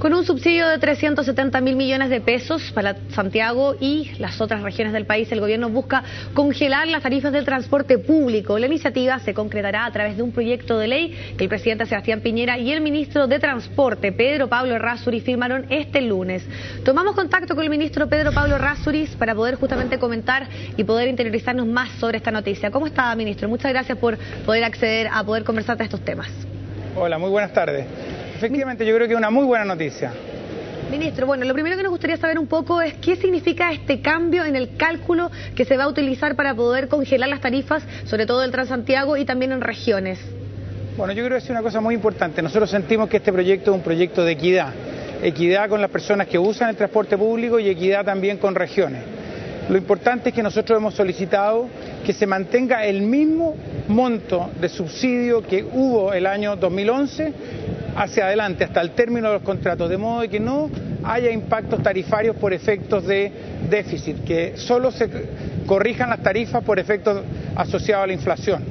Con un subsidio de 370.000 millones de pesos para Santiago y las otras regiones del país, el gobierno busca congelar las tarifas del transporte público. La iniciativa se concretará a través de un proyecto de ley que el presidente Sebastián Piñera y el ministro de Transporte, Pedro Pablo Errázuriz, firmaron este lunes. Tomamos contacto con el ministro Pedro Pablo Errázuriz para poder justamente comentar y poder interiorizarnos más sobre esta noticia. ¿Cómo está, ministro? Muchas gracias por poder acceder a poder conversar de estos temas. Hola, muy buenas tardes. Efectivamente, yo creo que es una muy buena noticia. Ministro, bueno, lo primero que nos gustaría saber un poco es qué significa este cambio en el cálculo que se va a utilizar para poder congelar las tarifas, sobre todo del Transantiago y también en regiones. Bueno, yo creo que es una cosa muy importante. Nosotros sentimos que este proyecto es un proyecto de equidad. Equidad con las personas que usan el transporte público y equidad también con regiones. Lo importante es que nosotros hemos solicitado que se mantenga el mismo monto de subsidio que hubo el año 2011 hacia adelante, hasta el término de los contratos, de modo de que no haya impactos tarifarios por efectos de déficit, que solo se corrijan las tarifas por efectos asociados a la inflación.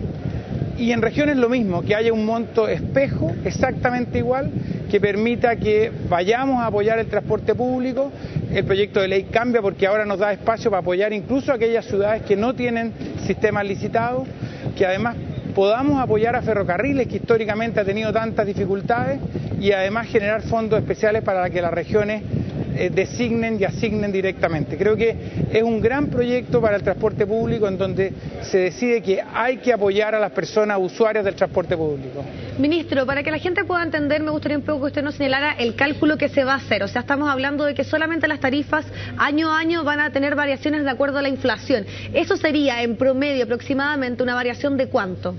Y en regiones lo mismo, que haya un monto espejo exactamente igual que permita que vayamos a apoyar el transporte público. El proyecto de ley cambia porque ahora nos da espacio para apoyar incluso a aquellas ciudades que no tienen sistemas licitados, que además podamos apoyar a ferrocarriles que históricamente ha tenido tantas dificultades y además generar fondos especiales para que las regiones designen y asignen directamente. Creo que es un gran proyecto para el transporte público en donde se decide que hay que apoyar a las personas usuarias del transporte público. Ministro, para que la gente pueda entender, me gustaría un poco que usted nos señalara el cálculo que se va a hacer. O sea, estamos hablando de que solamente las tarifas año a año van a tener variaciones de acuerdo a la inflación. Eso sería en promedio aproximadamente una variación de ¿cuánto?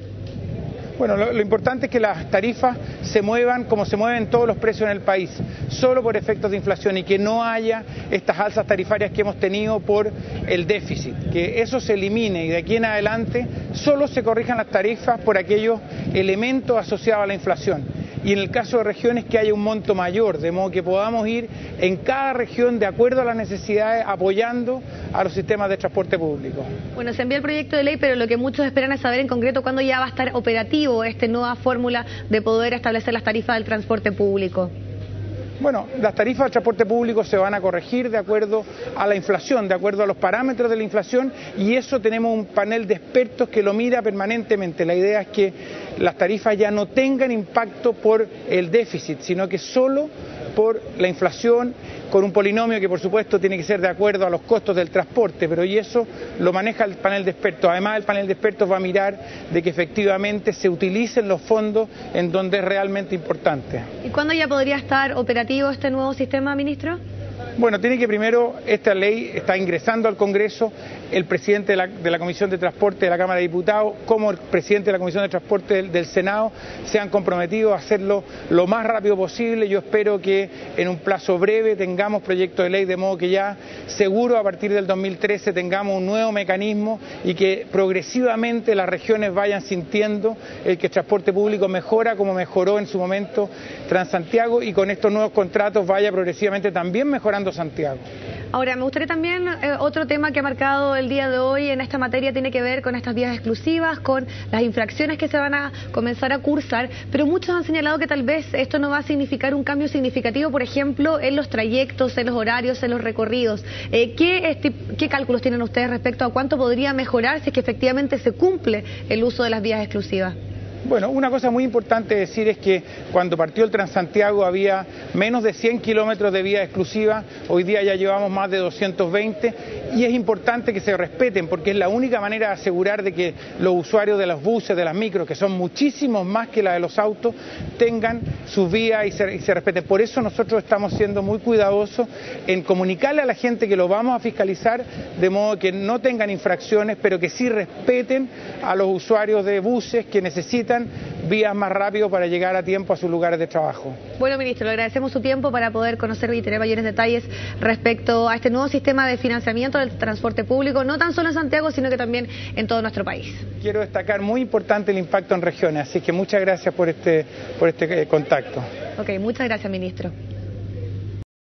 Bueno, lo importante es que las tarifas se muevan como se mueven todos los precios en el país, solo por efectos de inflación y que no haya estas alzas tarifarias que hemos tenido por el déficit, que eso se elimine y de aquí en adelante solo se corrijan las tarifas por aquellos elementos asociados a la inflación. Y en el caso de regiones que haya un monto mayor, de modo que podamos ir en cada región de acuerdo a las necesidades apoyando a los sistemas de transporte público. Bueno, se envía el proyecto de ley, pero lo que muchos esperan es saber en concreto cuándo ya va a estar operativo esta nueva fórmula de poder establecer las tarifas del transporte público. Bueno, las tarifas del transporte público se van a corregir de acuerdo a la inflación, de acuerdo a los parámetros de la inflación, y eso tenemos un panel de expertos que lo mira permanentemente. La idea es que las tarifas ya no tengan impacto por el déficit, sino que solo por la inflación, con un polinomio que por supuesto tiene que ser de acuerdo a los costos del transporte, pero y eso lo maneja el panel de expertos. Además, el panel de expertos va a mirar de que efectivamente se utilicen los fondos en donde es realmente importante. ¿Y cuándo ya podría estar operativo este nuevo sistema, ministro? Bueno, tiene que primero, esta ley está ingresando al Congreso, el presidente de la Comisión de Transporte de la Cámara de Diputados, como el presidente de la Comisión de Transporte del Senado, se han comprometido a hacerlo lo más rápido posible. Yo espero que en un plazo breve tengamos proyecto de ley, de modo que ya seguro a partir del 2013 tengamos un nuevo mecanismo y que progresivamente las regiones vayan sintiendo el que el transporte público mejora como mejoró en su momento Transantiago y con estos nuevos contratos vaya progresivamente también mejorando Santiago. Ahora, me gustaría también, otro tema que ha marcado el día de hoy en esta materia tiene que ver con estas vías exclusivas, con las infracciones que se van a comenzar a cursar, pero muchos han señalado que tal vez esto no va a significar un cambio significativo, por ejemplo, en los trayectos, en los horarios, en los recorridos. ¿Qué cálculos tienen ustedes respecto a cuánto podría mejorar si es que efectivamente se cumple el uso de las vías exclusivas? Bueno, una cosa muy importante decir es que cuando partió el Transantiago había menos de 100 kilómetros de vía exclusiva, hoy día ya llevamos más de 220 y es importante que se respeten porque es la única manera de asegurar de que los usuarios de los buses, de las micros, que son muchísimos más que la de los autos, tengan sus vías y se respeten. Por eso nosotros estamos siendo muy cuidadosos en comunicarle a la gente que lo vamos a fiscalizar de modo que no tengan infracciones, pero que sí respeten a los usuarios de buses que necesitan vías más rápido para llegar a tiempo a sus lugares de trabajo. Bueno, ministro, le agradecemos su tiempo para poder conocer y tener mayores detalles respecto a este nuevo sistema de financiamiento del transporte público, no tan solo en Santiago, sino que también en todo nuestro país. Quiero destacar muy importante el impacto en regiones, así que muchas gracias por este contacto. Ok, muchas gracias, ministro.